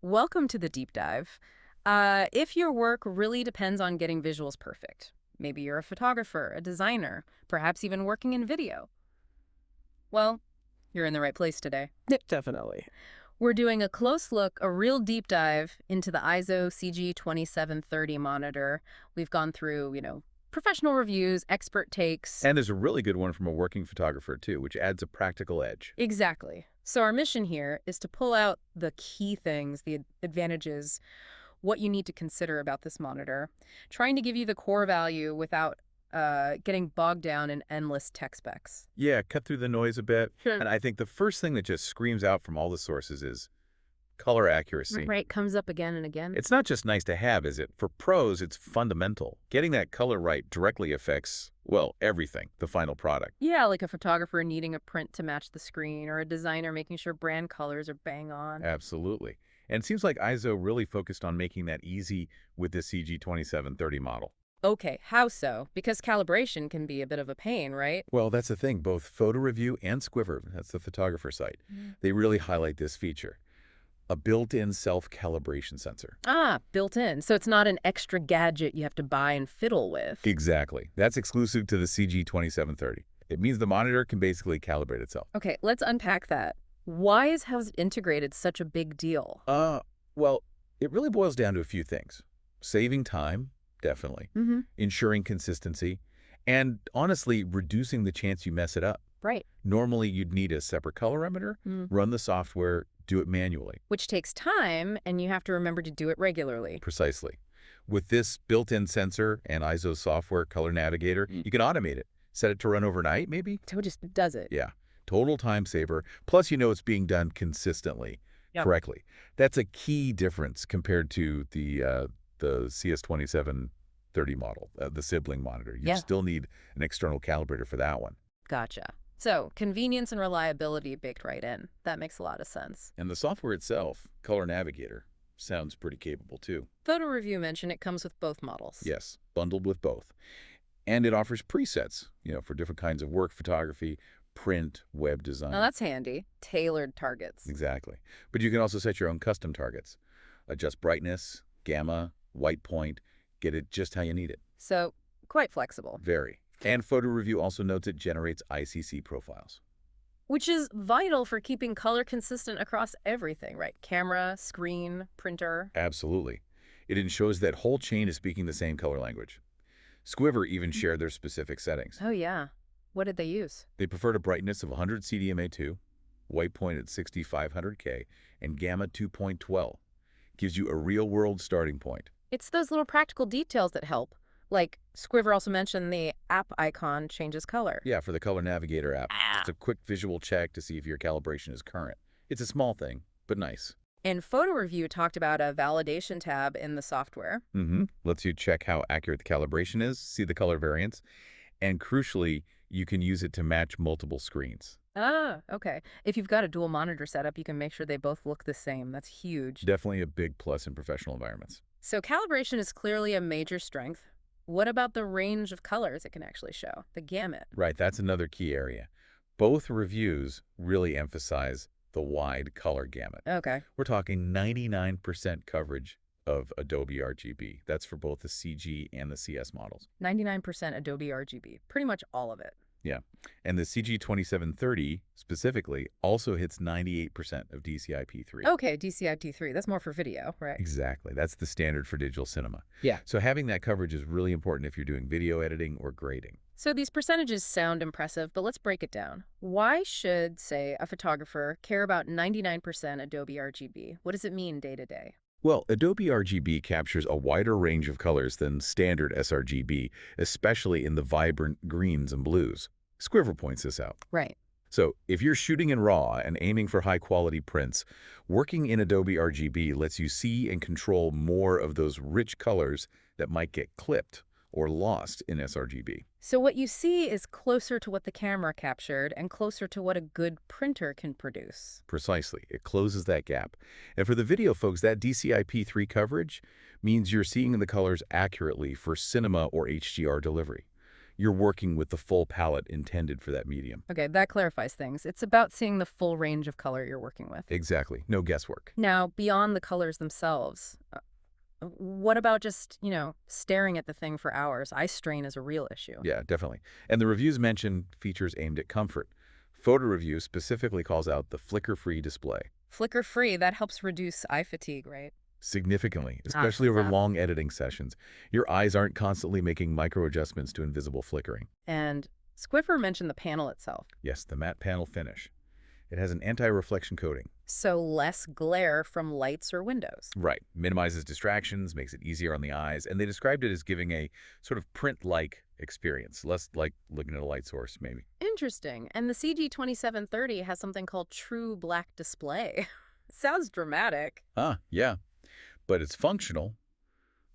Welcome to the deep dive. If your work really depends on getting visuals perfect, maybe you're a photographer, a designer, perhaps even working in video, well, you're in the right place today. Definitely. We're doing a close look, a real deep dive into the Eizo CG2730 monitor. We've gone through, professional reviews, expert takes. And there's a really good one from a working photographer, too, which adds a practical edge. Exactly. So our mission here is to pull out the key things, the advantages, what you need to consider about this monitor, trying to give you the core value without getting bogged down in endless tech specs. Yeah, cut through the noise a bit. Sure. And I think the first thing that just screams out from all the sources is color accuracy. Right, comes up again and again. It's not just nice to have, is it? For pros, it's fundamental. Getting that color right directly affects, well, everything, the final product. Yeah, like a photographer needing a print to match the screen, or a designer making sure brand colors are bang on. Absolutely. And it seems like Eizo really focused on making that easy with the CG2730 model. Okay, how so? Because calibration can be a bit of a pain, right? Well, that's the thing. Both Photo Review and Squiver, that's the photographer site, they really highlight this feature. A built-in self-calibration sensor. Ah, built in. So it's not an extra gadget you have to buy and fiddle with. Exactly. That's exclusive to the CG2730. It means the monitor can basically calibrate itself. Okay, let's unpack that. Why is how it's integrated such a big deal? Well, it really boils down to a few things. Saving time, definitely. Ensuring consistency, and honestly, reducing the chance you mess it up. Right. Normally, you'd need a separate colorimeter, run the software, do it manually. Which takes time, and you have to remember to do it regularly. Precisely. With this built-in sensor and Eizo software color navigator, you can automate it. Set it to run overnight, maybe? So it just does it. Yeah. Total time saver. Plus, you know it's being done consistently, correctly. That's a key difference compared to the CS2730 model, the sibling monitor. You still need an external calibrator for that one. Gotcha. So convenience and reliability baked right in. That makes a lot of sense. And the software itself, Color Navigator, sounds pretty capable too. Photo Review mentioned it comes with both models. Yes, bundled with both. And it offers presets, for different kinds of work photography, print, web design. Now that's handy. Tailored targets. Exactly. But you can also set your own custom targets. Adjust brightness, gamma, white point, get it just how you need it. So quite flexible. Very. And Photo Review also notes it generates ICC profiles. Which is vital for keeping color consistent across everything, right? Camera, screen, printer. Absolutely. It ensures that whole chain is speaking the same color language. Squiver even shared their specific settings. Oh, yeah. What did they use? They preferred a brightness of 100 CDMA2, white point at 6500K, and gamma 2.12. Gives you a real-world starting point. It's those little practical details that help. Like, Squiver also mentioned the app icon changes color. Yeah, for the Color Navigator app. Just a quick visual check to see if your calibration is current. It's a small thing, but nice. And Photo Review talked about a validation tab in the software. Lets you check how accurate the calibration is, see the color variance, and crucially, you can use it to match multiple screens. Ah, okay. If you've got a dual monitor setup, you can make sure they both look the same. That's huge. Definitely a big plus in professional environments. So calibration is clearly a major strength. What about the range of colors it can actually show, the gamut? Right, that's another key area. Both reviews really emphasize the wide color gamut. Okay. We're talking 99% coverage of Adobe RGB. That's for both the CG and the CS models. 99% Adobe RGB, pretty much all of it. Yeah, and the CG2730 specifically also hits 98% of DCI-P3. Okay, DCI-P3, that's more for video, right? Exactly, that's the standard for digital cinema. Yeah. So having that coverage is really important if you're doing video editing or grading. So these percentages sound impressive, but let's break it down. Why should, say, a photographer care about 99% Adobe RGB? What does it mean day to day? Well, Adobe RGB captures a wider range of colors than standard sRGB, especially in the vibrant greens and blues. Squiver points this out. Right. So if you're shooting in RAW and aiming for high-quality prints, working in Adobe RGB lets you see and control more of those rich colors that might get clipped or lost in sRGB. So what you see is closer to what the camera captured and closer to what a good printer can produce. Precisely. It closes that gap. And for the video folks, that DCI-P3 coverage means you're seeing the colors accurately for cinema or HDR delivery. You're working with the full palette intended for that medium. Okay, that clarifies things. It's about seeing the full range of color you're working with. Exactly. No guesswork. Now, beyond the colors themselves, what about just, staring at the thing for hours? Eye strain is a real issue. Yeah, definitely. And the reviews mention features aimed at comfort. Photo review specifically calls out the flicker-free display. Flicker-free, that helps reduce eye fatigue, right? Significantly, Ah, especially over fab. long editing sessions. Your eyes aren't constantly making micro adjustments to invisible flickering. And Squiffer mentioned the panel itself. Yes, the matte panel finish. It has an anti-reflection coating. So less glare from lights or windows. Right. Minimizes distractions, makes it easier on the eyes, and they described it as giving a sort of print-like experience, less like looking at a light source, maybe. Interesting. And the CG2730 has something called True Black Display. Sounds dramatic. Yeah. But it's functional.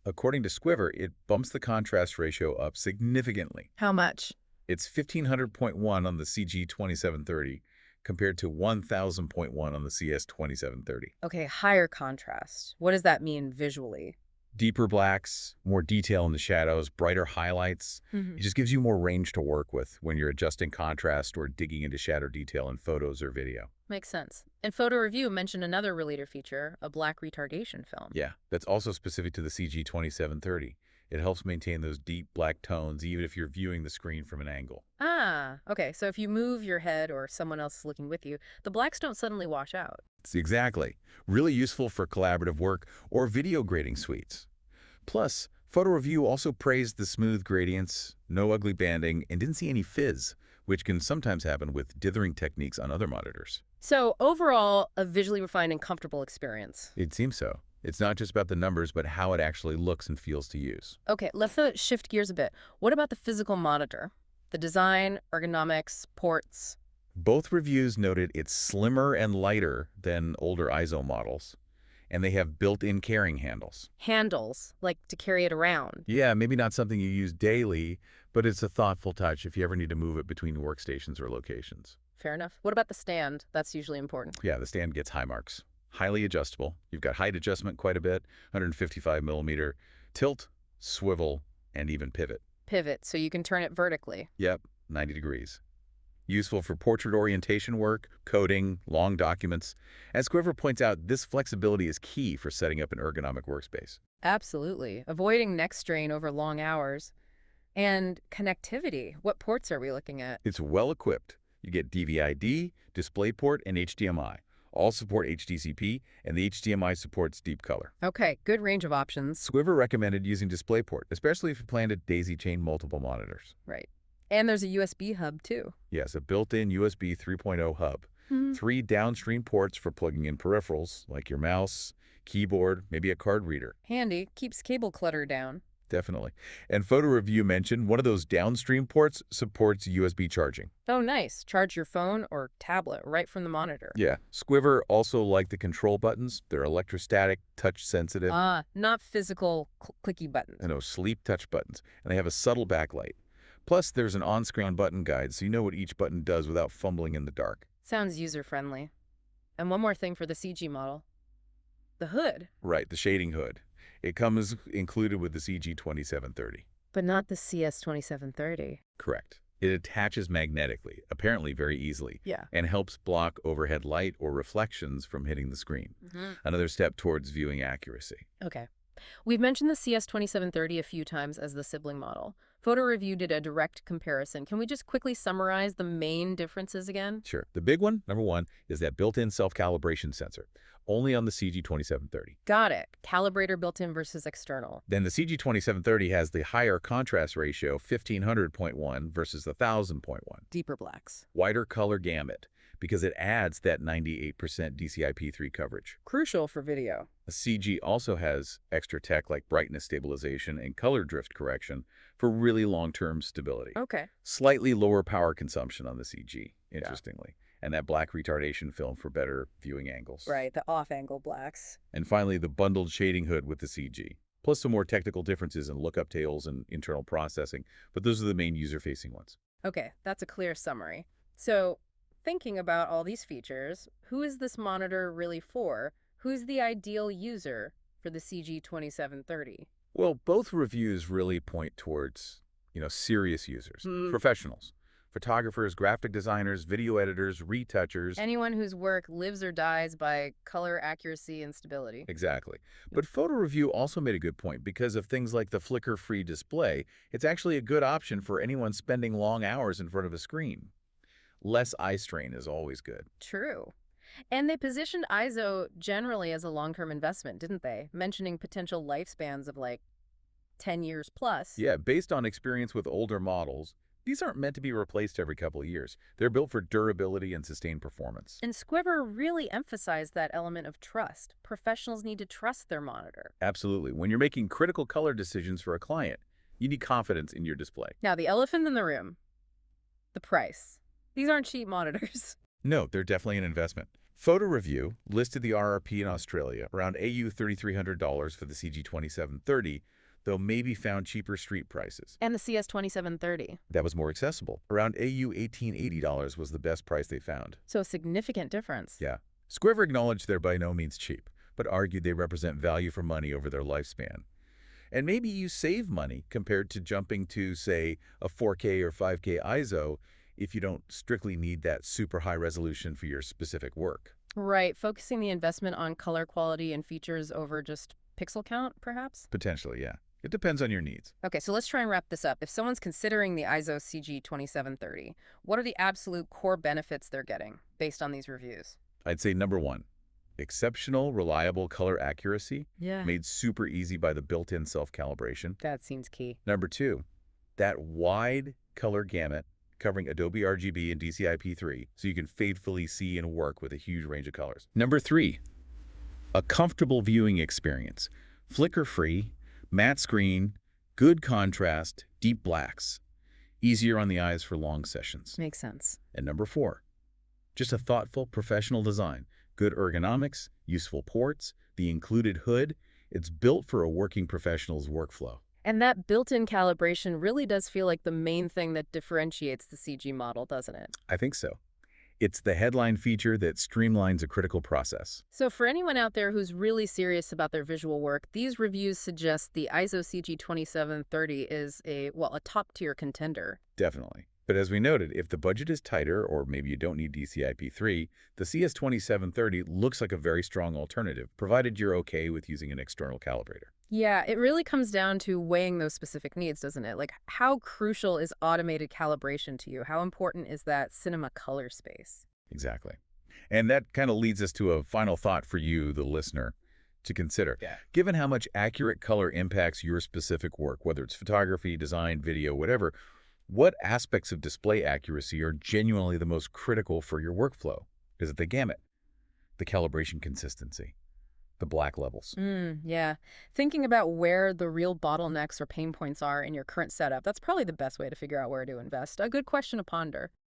According to Squiver, it bumps the contrast ratio up significantly. How much? It's 1500.1 on the CG2730 compared to 1000.1 on the CS2730. Okay, higher contrast. What does that mean visually? Deeper blacks, more detail in the shadows, brighter highlights. It just gives you more range to work with when you're adjusting contrast or digging into shadow detail in photos or video. Makes sense. And Photo Review mentioned another related feature, a black retardation film. Yeah, that's also specific to the CG2730. It helps maintain those deep black tones even if you're viewing the screen from an angle. Ah, okay. So if you move your head or someone else is looking with you, the blacks don't suddenly wash out. Exactly. Really useful for collaborative work or video grading suites. Plus, Photo Review also praised the smooth gradients, no ugly banding, and didn't see any fizz, which can sometimes happen with dithering techniques on other monitors. So overall, a visually refined and comfortable experience. It seems so. It's not just about the numbers, but how it actually looks and feels to use. Okay, let's shift gears a bit. What about the physical monitor? The design, ergonomics, ports. Both reviews noted it's slimmer and lighter than older Eizo models, and they have built-in carrying handles. Handles, like to carry it around. Yeah, maybe not something you use daily, but it's a thoughtful touch if you ever need to move it between workstations or locations. Fair enough. What about the stand? That's usually important. Yeah, the stand gets high marks. Highly adjustable. You've got height adjustment quite a bit, 155 millimeter, tilt, swivel, and even pivot. Pivot, so you can turn it vertically. Yep, 90 degrees. Useful for portrait orientation work, coding, long documents. As Squiver points out, this flexibility is key for setting up an ergonomic workspace. Absolutely. Avoiding neck strain over long hours. And connectivity. What ports are we looking at? It's well equipped. You get DVI-D, DisplayPort, and HDMI. All support HDCP, and the HDMI supports deep color. Okay, good range of options. Squiver recommended using DisplayPort, especially if you plan to daisy-chain multiple monitors. Right. And there's a USB hub, too. Yes, a built-in USB 3.0 hub. 3 downstream ports for plugging in peripherals, like your mouse, keyboard, maybe a card reader. Handy. Keeps cable clutter down. Definitely. And Photo Review mentioned one of those downstream ports supports USB charging. Oh, nice. Charge your phone or tablet right from the monitor. Yeah. Squiver also liked the control buttons. They're electrostatic, touch-sensitive. Not physical clicky buttons. Sleep touch buttons. And they have a subtle backlight. Plus, there's an on-screen button guide, so you know what each button does without fumbling in the dark. Sounds user-friendly. And one more thing for the CG model. The hood. Right, the shading hood. It comes included with the CG2730. But not the CS2730. Correct. It attaches magnetically, apparently very easily, Yeah. and helps block overhead light or reflections from hitting the screen. Another step towards viewing accuracy. Okay. We've mentioned the CS2730 a few times as the sibling model. Photo Review did a direct comparison. Can we just quickly summarize the main differences again? Sure. The big one, number one, is that built-in self-calibration sensor, only on the CG2730. Got it. Calibrator built in versus external. Then the CG2730 has the higher contrast ratio, 1500.1 versus the 1000.1. Deeper blacks. Wider color gamut, because it adds that 98% DCI-P3 coverage. Crucial for video. The CG also has extra tech like brightness stabilization and color drift correction for really long-term stability. Okay. Slightly lower power consumption on the CG, interestingly. And that black retardation film for better viewing angles. Right, the off-angle blacks. And finally, the bundled shading hood with the CG. Plus some more technical differences in lookup tables and internal processing, but those are the main user-facing ones. Okay, that's a clear summary. So, thinking about all these features, who is this monitor really for? Who's the ideal user for the CG2730? Well, both reviews really point towards Serious users, Hmm. professionals, photographers, graphic designers, video editors, retouchers. Anyone whose work lives or dies by color accuracy and stability. Exactly. Yep. But photo review also made a good point because of things like the flicker-free display. It's actually a good option for anyone spending long hours in front of a screen. Less eye strain is always good. True. And they positioned Eizo generally as a long-term investment, didn't they? Mentioning potential lifespans of like 10 years plus. Yeah, based on experience with older models, these aren't meant to be replaced every couple of years. They're built for durability and sustained performance. And Squiver really emphasized that element of trust. Professionals need to trust their monitor. Absolutely. When you're making critical color decisions for a client, you need confidence in your display. Now, the elephant in the room, the price. These aren't cheap monitors. No, they're definitely an investment. Photo Review listed the RRP in Australia around AU $3,300 for the CG2730, though maybe found cheaper street prices. And the CS2730. That was more accessible. Around AU $1,880 was the best price they found. So a significant difference. Yeah. Squiver acknowledged they're by no means cheap, but argued they represent value for money over their lifespan. And maybe you save money compared to jumping to, say, a 4K or 5K ISO if you don't strictly need that super high resolution for your specific work. Right, focusing the investment on color quality and features over just pixel count, perhaps? Potentially, yeah. It depends on your needs. Okay, so let's try and wrap this up. If someone's considering the Eizo CG2730, what are the absolute core benefits they're getting based on these reviews? I'd say number one, exceptional, reliable color accuracy, Yeah. made super easy by the built-in self-calibration. That seems key. Number two, that wide color gamut covering Adobe RGB and DCI-P3 so you can faithfully see and work with a huge range of colors. Number three, a comfortable viewing experience. Flicker-free, matte screen, good contrast, deep blacks. Easier on the eyes for long sessions. Makes sense. And number four, just a thoughtful, professional design. Good ergonomics, useful ports, the included hood. It's built for a working professional's workflow. And that built-in calibration really does feel like the main thing that differentiates the CG model, doesn't it? I think so. It's the headline feature that streamlines a critical process. So for anyone out there who's really serious about their visual work, these reviews suggest the Eizo CG2730 is a top-tier contender. Definitely. But as we noted, if the budget is tighter or maybe you don't need DCI-P3, the CS2730 looks like a very strong alternative, provided you're okay with using an external calibrator. Yeah, it really comes down to weighing those specific needs, doesn't it? Like, how crucial is automated calibration to you? How important is that cinema color space? Exactly. And that kind of leads us to a final thought for you, the listener, to consider. Yeah. Given how much accurate color impacts your specific work, whether it's photography, design, video, whatever, what aspects of display accuracy are genuinely the most critical for your workflow? Is it the gamut, the calibration consistency, the black levels? Yeah. Thinking about where the real bottlenecks or pain points are in your current setup, that's probably the best way to figure out where to invest. A good question to ponder.